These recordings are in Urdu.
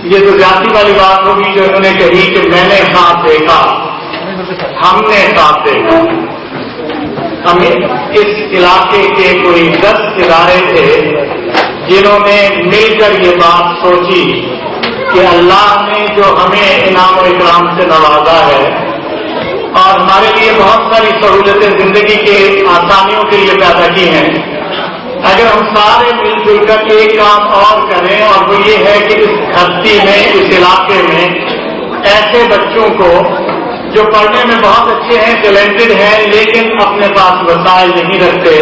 یہ تو جاتی والی بات ہوگی جو انہوں نے کہی کہ میں نے ساتھ دیکھا، ہم نے ساتھ دیکھا. ہمیں اس علاقے کے کوئی 10 ادارے تھے جنہوں نے مل کر یہ بات سوچی کہ اللہ نے جو ہمیں انعام و اکرام سے نوازا ہے اور ہمارے لیے بہت ساری سہولتیں زندگی کے آسانیوں کے لیے پیدا کی ہیں، اگر ہم سارے مل جل کر ایک کام اور کریں اور وہ یہ ہے کہ اس دھرتی میں، اس علاقے میں ایسے بچوں کو جو پڑھنے میں بہت اچھے ہیں، ٹیلنٹڈ ہیں، لیکن اپنے پاس وسائل نہیں رکھتے،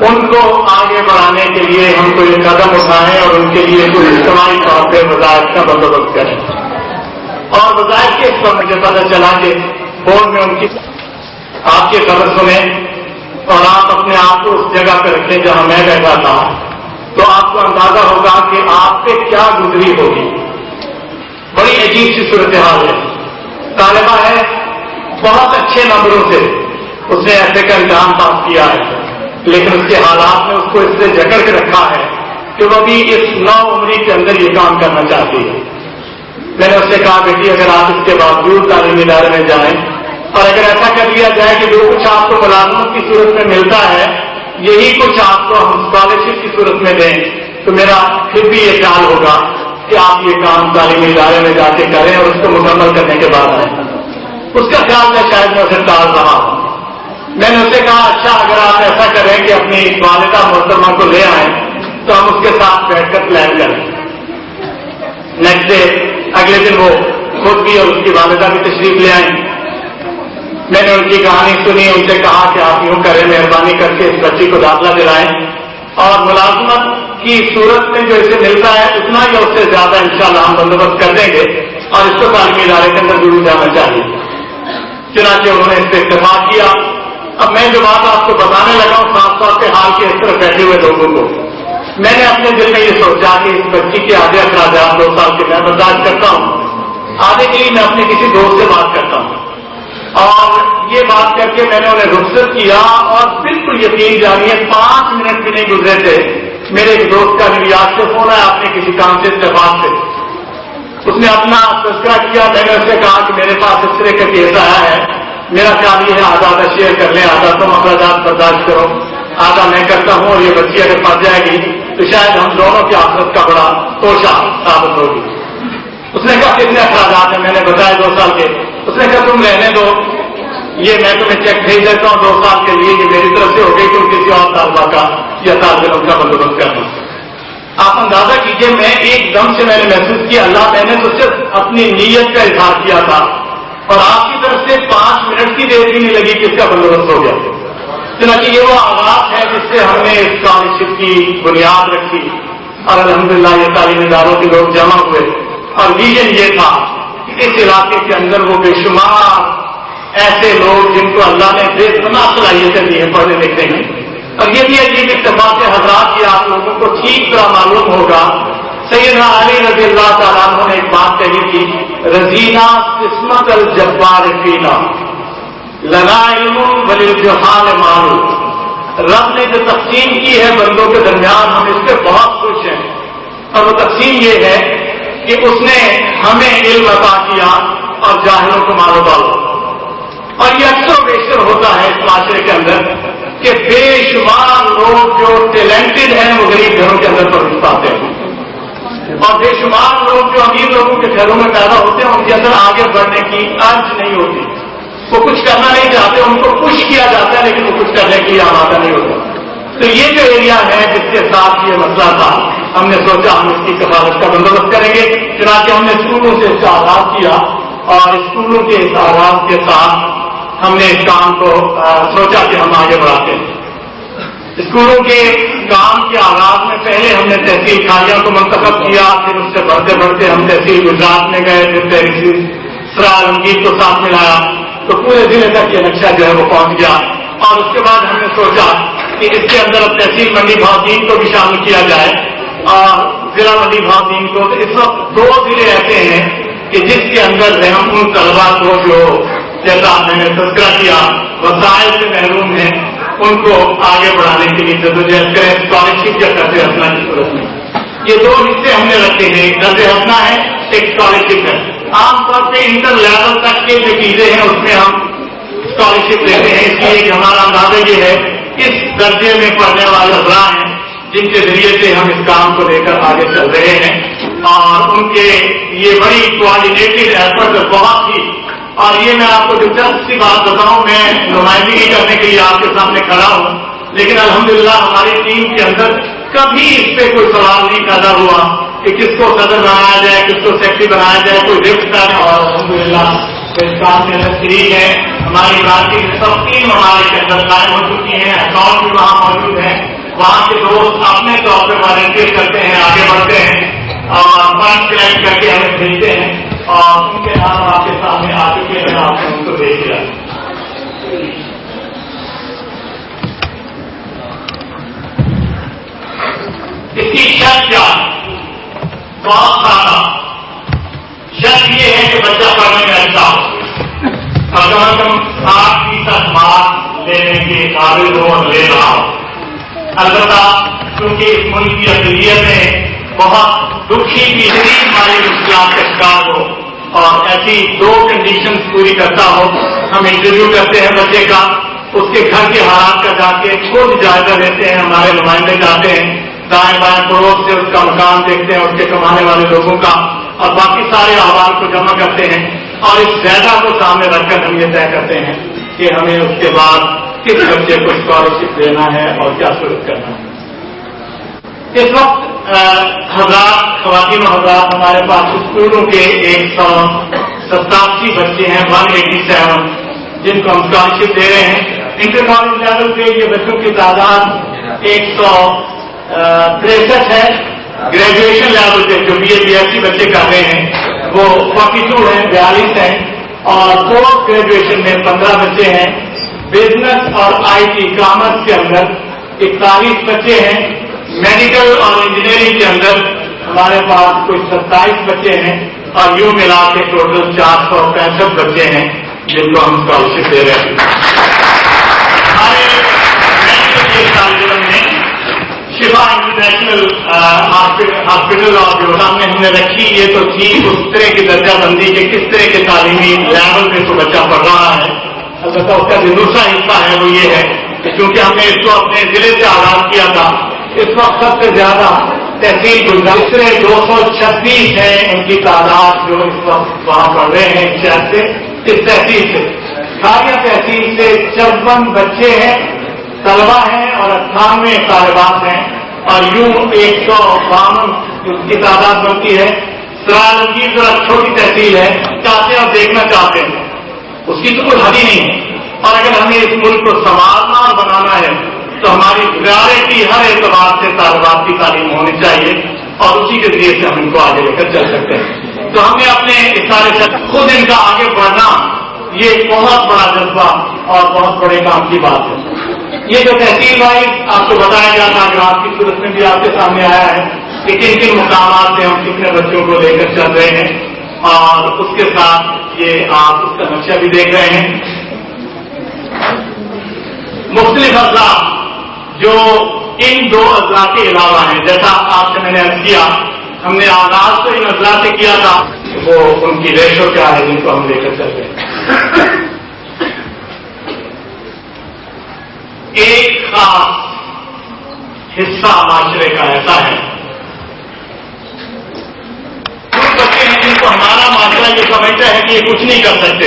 ان کو آگے بڑھانے کے لیے ہم کوئی قدم اٹھائیں اور ان کے لیے کوئی اجتماعی طور پہ وظائف کا بندوبست کریں. اور وظائف کے اس پر مجھے پتہ چلا کہ فون میں ان کی آپ کی خبر سنیں اور آپ اپنے آپ کو اس جگہ پہ رکھیں جہاں میں بیٹھا تھا، تو آپ کو اندازہ ہوگا کہ آپ پہ کیا گزری ہوگی. بڑی عجیب سی صورتحال ہے. طالبہ ہے، بہت اچھے نمبروں سے اس نے ایسے کا امتحان پاس کیا ہے، لیکن اس کے حالات نے اس کو اس سے جکڑ کے رکھا ہے کہ وہ بھی اس نو عمری کے اندر یہ کام کرنا چاہتی ہے. میں نے اس سے کہا بیٹی اگر آپ اس کے باوجود تعلیمی ادارے میں جائیں اور اگر ایسا کر لیا جائے کہ جو کچھ آپ کو ملازمت کی صورت میں ملتا ہے یہی کچھ آپ کو ہم اسکالرشپ کی صورت میں دیں تو میرا پھر بھی یہ خیال ہوگا کہ آپ یہ کام تعلیمی ادارے میں جا کے کریں اور اس کو مکمل کرنے کے بعد آئیں. اس کا خیال میں شاید میں اسے ٹال رہا ہوں. میں نے اسے کہا اچھا اگر آپ ایسا کریں کہ اپنی والدہ محترمہ کو لے آئیں تو ہم اس کے ساتھ بیٹھ کر پلان کریں. نیکسٹ ڈے اگلے دن وہ خود بھی اور اس کی والدہ بھی تشریف لے آئیں. میں نے ان کی کہانی سنی، ان سے کہا کہ آپ یوں کریں، مہربانی کر کے اس بچی کو داخلہ دلائیں اور ملازمت کی صورت میں جو اسے ملتا ہے اتنا یا اس سے زیادہ انشاءاللہ ہم بندوبست کر دیں گے اور اس کو تعلیمی ادارے کے اندر ضرور جانا چاہیے. چنانچہ انہوں نے اس سے اتفاق کیا. اب میں جو بات آپ کو بتانے لگا ہوں خاص طور پہ حال کے اس طرف بیٹھے ہوئے لوگوں کو، میں نے اپنے دل میں یہ سوچا کہ اس بچی کے آدھے اخراجات 2 سال کے میں برداشت کرتا ہوں، آدھے کے لیے میں اپنے کسی دوست سے بات کرتا ہوں. اور یہ بات کر کے میں نے انہیں رخصت کیا اور بالکل یقین جانیے 5 منٹ بھی نہیں گزرے تھے میرے ایک دوست کا ریاض سے فون آیا اپنے کسی کام سے اتفاق سے. اس نے اپنا تذکرہ کیا. میں نے اس سے کہا کہ میرے پاس اس طرح کا کیس آیا ہے، میرا خیال یہ ہے آدھا شیئر کر لیں، آدھا تم اخراجات برداشت کرو، آدھا میں کرتا ہوں اور یہ بچی اگر پھنس جائے گی تو شاید ہم دونوں کی آخرت کا بڑا توشہ ثابت ہوگی. اس نے کہا کتنے اخراجات ہیں؟ میں نے بتایا 2 سال کے. اس نے کہا تم رہنے دو، یہ میں تمہیں چیک بھیج دیتا ہوں 2 سال کے لیے، یہ میری طرف سے ہو گئی، تم کسی اور طالبہ کا یا طالب علم کا بندوبست کرنا. آپ اندازہ کیجئے میں ایک دم سے میں نے محسوس کیا اللہ میں نے تو صرف اپنی نیت کا اظہار کیا تھا اور آپ کی طرف سے 5 منٹ کی دیر بھی نہیں لگی کہ اس کا بندوبست ہو گیا. چنانچہ یہ وہ آغاز ہے جس سے ہم نے اسکالرشپ کی بنیاد رکھی اور الحمدللہ یہ تعلیمی اداروں کے لوگ جمع ہوئے اور ویژن یہ تھا کہ اس علاقے کے اندر وہ بے شمار ایسے لوگ جن کو اللہ نے بے پناہ صلاحیتیں دی ہیں پڑھنے لکھنے کی. اور یہ بھی عجیب اتفاق سے حضرات یہ آپ لوگوں کو ٹھیک طرح معلوم ہوگا سیدنا علی رضی اللہ تعالیٰ عنہ نے ایک بات کہی تھی رضینا قسمت الجبار فینا لنا علم وللجہال معلوم. رب نے جو تقسیم کی ہے بندوں کے درمیان ہم اس سے بہت خوش ہیں اور وہ تقسیم یہ ہے کہ اس نے ہمیں علم عطا کیا اور جاہلوں کو مال و دولت. اور یہ اکثر و بیشتر ہوتا ہے اس معاشرے کے اندر کہ بے شمار لوگ جو ٹیلنٹڈ ہیں وہ غریب گھروں کے اندر پرورش پاتے ہیں اور بے شمار لوگ جو امیر لوگوں کے گھروں میں پیدا ہوتے ہیں ان کے اندر آگے بڑھنے کی ارج نہیں ہوتی. وہ کچھ کرنا نہیں چاہتے، ان کو پش کیا جاتا ہے لیکن وہ کچھ کرنے کے لیے آمادہ نہیں ہوتا. تو یہ جو ایریا ہے جس کے ساتھ یہ مسئلہ تھا ہم نے سوچا ہم اس کی کفالت کا بندوبست کریں گے. چنانچہ ہم نے اسکولوں سے اس کا آغاز کیا اور اسکولوں کے اس آغاز کے ساتھ ہم نے اس کام کو سوچا کہ ہم آگے بڑھاتے ہیں. اسکولوں کے کام کے آغاز میں پہلے ہم نے تحصیل کھالیاں کو منتخب کیا، پھر اس سے بڑھتے بڑھتے ہم تحصیل گجرات میں گئے، پھر تحصیل سرا عالمگیر کو ساتھ ملایا تو پورے ضلع تک یہ نقشہ جو ہے وہ پہنچ گیا. اور اس کے بعد ہم نے سوچا کہ اس کے اندر اب تحصیل منڈی بھاؤدین کو بھی شامل کیا جائے اور ضلع منڈی بھاؤدین کو. تو اس وقت 2 ضلع ایسے ہیں کہ جس کے اندر ہم ان طلبا کو جو جیسا میں نے تذکرہ کیا وسائل سے محروم ہیں ان کو آگے بڑھانے کے لیے جدوجہد کریں اسکالرشپ یا قرض حسنہ کی صورت میں. یہ 2 حصے ہم نے رکھے ہیں. قرض حسنہ ہے ایک اسکالرشپ ہے. عام طور پہ انٹر لیول تک کے جو چیزیں ہیں اس میں ہم اسکالرشپ لیتے ہیں. اس لیے کہ ہمارا اندازہ یہ ہے اس درجے میں پڑھنے والے افراد ہیں جن کے ذریعے سے ہم اس کام کو لے کر آگے چل رہے ہیں, اور ان کے یہ بڑی کوآرڈینیٹڈ ایفرٹ بہت ہی. اور یہ میں آپ کو دلچسپ سی بات بتاؤں, میں نمائندگی کرنے کے لیے آپ کے سامنے کھڑا ہوں, لیکن الحمدللہ ہماری ٹیم کے اندر کبھی اس پہ کوئی سوال نہیں پیدا ہوا کہ کس کو صدر بنایا جائے, کس کو سیکرٹری بنایا جائے, کوئی رفت ہے. اور الحمدللہ اس کام کے اندر شریک ہے. ہماری بات کی سب 3 ممالک کے اندر قائم ہو چکی ہیں, اکاؤنٹ بھی وہاں موجود ہیں. وہاں کے دوست اپنے طور پہ والنٹیئر کرتے ہیں, آگے بڑھتے ہیں اور فنڈ کلیکٹ کر کے ہمیں بھیجتے ہیں, اور ان کے نام آپ کے سامنے آ چکے ہیں. آپ نے ان کو دیکھ لیا. اس کی شرط کیا ہے؟ بہت سادہ. شرط یہ ہے کہ بچہ پڑھنے میں اچھا ہو, اور کم از کم 60% مارکس لینے کے قابل ہو اور لے رہا ہو. البتہ کیونکہ اس ملک کی اقلیت میں بہت دکھی کی ہماری مشکلات کا شکار ہو اور ایسی 2 کنڈیشن پوری کرتا ہو, ہم انٹرویو کرتے ہیں بچے کا, اس کے گھر کے حالات کا جا کے خود جائزہ لیتے ہیں. ہمارے نمائندے جاتے ہیں, دائیں بائیں پڑوس سے اس کا مکان دیکھتے ہیں, اس کے کمانے والے لوگوں کا, اور باقی سارے احوال کو جمع کرتے ہیں, اور اس ڈیٹا کو سامنے رکھ کر ہم یہ طے کرتے ہیں کہ ہمیں اس کے بعد کس بچے کو اسکالرشپ دینا ہے اور کیا صورت کرنا ہے. اس وقت حضرات, خواتین و حضرات, ہمارے پاس اسکولوں کے 187 بچے ہیں, 187, جن کو ہم اسکالرشپ دے رہے ہیں. انٹر کالج لیول پہ یہ بچوں کی تعداد 163 ہے. گریجویشن لیول پہ جو BA BSc بچے کر رہے ہیں وہ 42 ہیں, 42 ہیں, اور پوسٹ گریجویشن میں 15 بچے ہیں. بزنس اور IT کامرس کے اندر 41 بچے ہیں. میڈیکل اور انجینئرنگ کے اندر ہمارے پاس کوئی 27 بچے ہیں, اور یوں ملا کے ٹوٹل 465 بچے ہیں جن کو ہم اسکالرشپ دے رہے ہیں. ہمارے میڈیکل کے میں شفا انٹرنیشنل ہاسپٹل اور جو سامنے ہم نے رکھی, یہ تو تھی اس طرح کی درجہ بندی کہ کس طرح کے تعلیمی لیول پہ تو بچہ پڑھ رہا ہے. البتہ اس کا جو دوسرا حصہ ہے وہ یہ ہے کہ چونکہ ہم نے اس کو اپنے ضلع سے آغاز کیا تھا, اس وقت سب سے زیادہ تحصیل گزرے 236 ہیں ان کی تعداد جو اس وقت وہاں پڑھ رہے ہیں شہر سے. اس تحصیل سے کھاریہ تحصیل سے 56 بچے ہیں, طلبا ہیں, اور 98 طالبات ہیں, اور یوں 152 کی تعداد بنتی ہے. سرال کی ذرا چھوٹی تحصیل ہے, چاہتے اور دیکھنا چاہتے ہیں, اس کی تو کوئی حد ہی نہیں ہے. اور اگر ہمیں اس ملک کو سنوارنا اور بنانا ہے تو ہماری پریارٹی ہر اعتبار سے طالبات کی تعلیم ہونی چاہیے, اور اسی کے ذریعے سے ہم ان کو آگے لے کر چل سکتے ہیں. تو ہمیں اپنے اشارے خود ان کا آگے بڑھنا یہ بہت بڑا جذبہ اور بہت بڑے کام کی بات ہے. یہ جو تحصیل وائز آپ کو بتایا گیا تھا, گراف کی صورت میں بھی آپ کے سامنے آیا ہے کہ کن کن مقامات سے ہم کتنے بچوں کو لے کر چل رہے ہیں, اور اس کے ساتھ یہ آپ اس کا نقشہ بھی دیکھ رہے ہیں. مختلف اضلاع جو ان 2 اضلاع کے علاوہ ہیں, جیسا آپ سے میں نے عرض کیا, ہم نے آغاز تو ان اضلاع سے کیا تھا, وہ ان کی ریشو کیا ہے جن کو ہم لے کر چل رہے ہیں. ایک خاص حصہ معاشرے کا ایسا ہے, کچھ بچے ہیں جن کو ہمارا معاشرہ یہ سمجھتا ہے کہ یہ کچھ نہیں کر سکتے,